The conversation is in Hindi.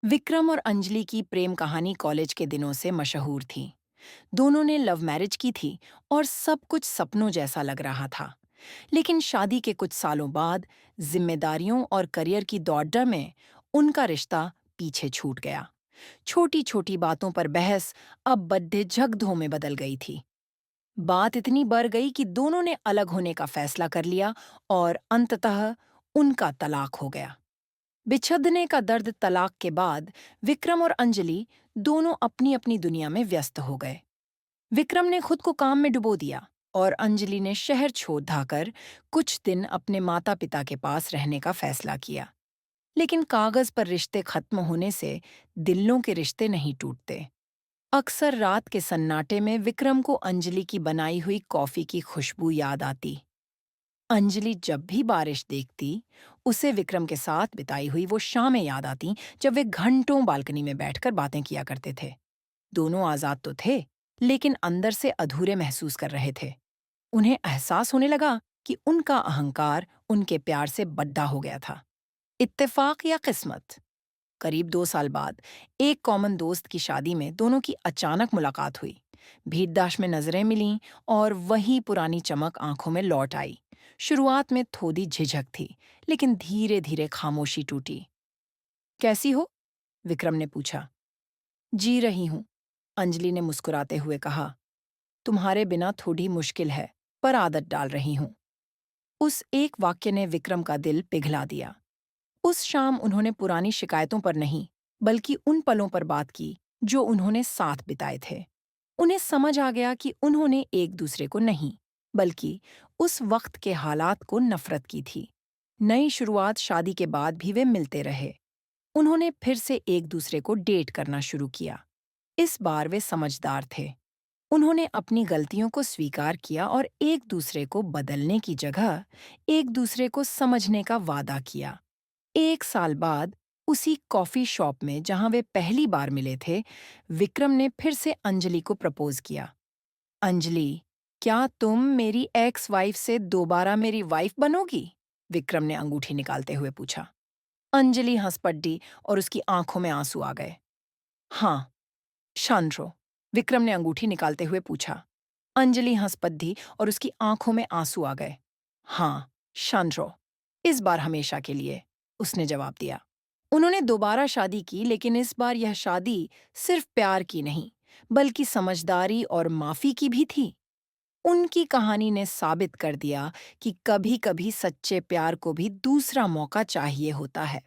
विक्रम और अंजलि की प्रेम कहानी कॉलेज के दिनों से मशहूर थी। दोनों ने लव मैरिज की थी और सब कुछ सपनों जैसा लग रहा था। लेकिन शादी के कुछ सालों बाद जिम्मेदारियों और करियर की दौड़ में उनका रिश्ता पीछे छूट गया। छोटी छोटी बातों पर बहस अब बड़े झगड़ों में बदल गई थी। बात इतनी बढ़ गई कि दोनों ने अलग होने का फैसला कर लिया और अंततः उनका तलाक हो गया। बिछड़ने का दर्द तलाक के बाद विक्रम और अंजलि दोनों अपनी अपनी दुनिया में व्यस्त हो गए। विक्रम ने खुद को काम में डुबो दिया और अंजलि ने शहर छोड़ धाकर कुछ दिन अपने माता पिता के पास रहने का फैसला किया। लेकिन कागज पर रिश्ते खत्म होने से दिलों के रिश्ते नहीं टूटते। अक्सर रात के सन्नाटे में विक्रम को अंजलि की बनाई हुई कॉफी की खुशबू याद आती। अंजलि जब भी बारिश देखती, उसे विक्रम के साथ बिताई हुई वो शामें याद आती जब वे घंटों बालकनी में बैठकर बातें किया करते थे। दोनों आजाद तो थे, लेकिन अंदर से अधूरे महसूस कर रहे थे। उन्हें एहसास होने लगा कि उनका अहंकार उनके प्यार से बड़ा हो गया था। इत्तेफाक या किस्मत? करीब 2 साल बाद एक कॉमन दोस्त की शादी में दोनों की अचानक मुलाकात हुई। भीड़दाश में नजरें मिलीं और वही पुरानी चमक आंखों में लौट आई। शुरुआत में थोड़ी झिझक थी, लेकिन धीरे धीरे खामोशी टूटी। कैसी हो? विक्रम ने पूछा। जी रही हूं, अंजलि ने मुस्कुराते हुए कहा। तुम्हारे बिना थोड़ी मुश्किल है, पर आदत डाल रही हूं। उस एक वाक्य ने विक्रम का दिल पिघला दिया। उस शाम उन्होंने पुरानी शिकायतों पर नहीं, बल्कि उन पलों पर बात की जो उन्होंने साथ बिताए थे। उन्हें समझ आ गया कि उन्होंने एक दूसरे को नहीं, बल्कि उस वक्त के हालात को नफरत की थी। नई शुरुआत शादी के बाद भी वे मिलते रहे। उन्होंने फिर से एक दूसरे को डेट करना शुरू किया। इस बार वे समझदार थे। उन्होंने अपनी गलतियों को स्वीकार किया और एक दूसरे को बदलने की जगह एक दूसरे को समझने का वादा किया। 1 साल बाद उसी कॉफी शॉप में जहां वे पहली बार मिले थे, विक्रम ने फिर से अंजलि को प्रपोज किया। अंजलि, क्या तुम मेरी एक्स वाइफ से दोबारा मेरी वाइफ बनोगी? विक्रम ने अंगूठी निकालते हुए पूछा। अंजलि हंस पड़ी और उसकी आंखों में आंसू आ गए। हाँ, शांड्रो, विक्रम ने अंगूठी निकालते हुए पूछा। अंजलि हंस पड़ी और उसकी आंखों में आंसू आ गए। हाँ, शांड्रो, इस बार हमेशा के लिए, उसने जवाब दिया। उन्होंने दोबारा शादी की, लेकिन इस बार यह शादी सिर्फ प्यार की नहीं, बल्कि समझदारी और माफी की भी थी। उनकी कहानी ने साबित कर दिया कि कभी-कभी सच्चे प्यार को भी दूसरा मौका चाहिए होता है।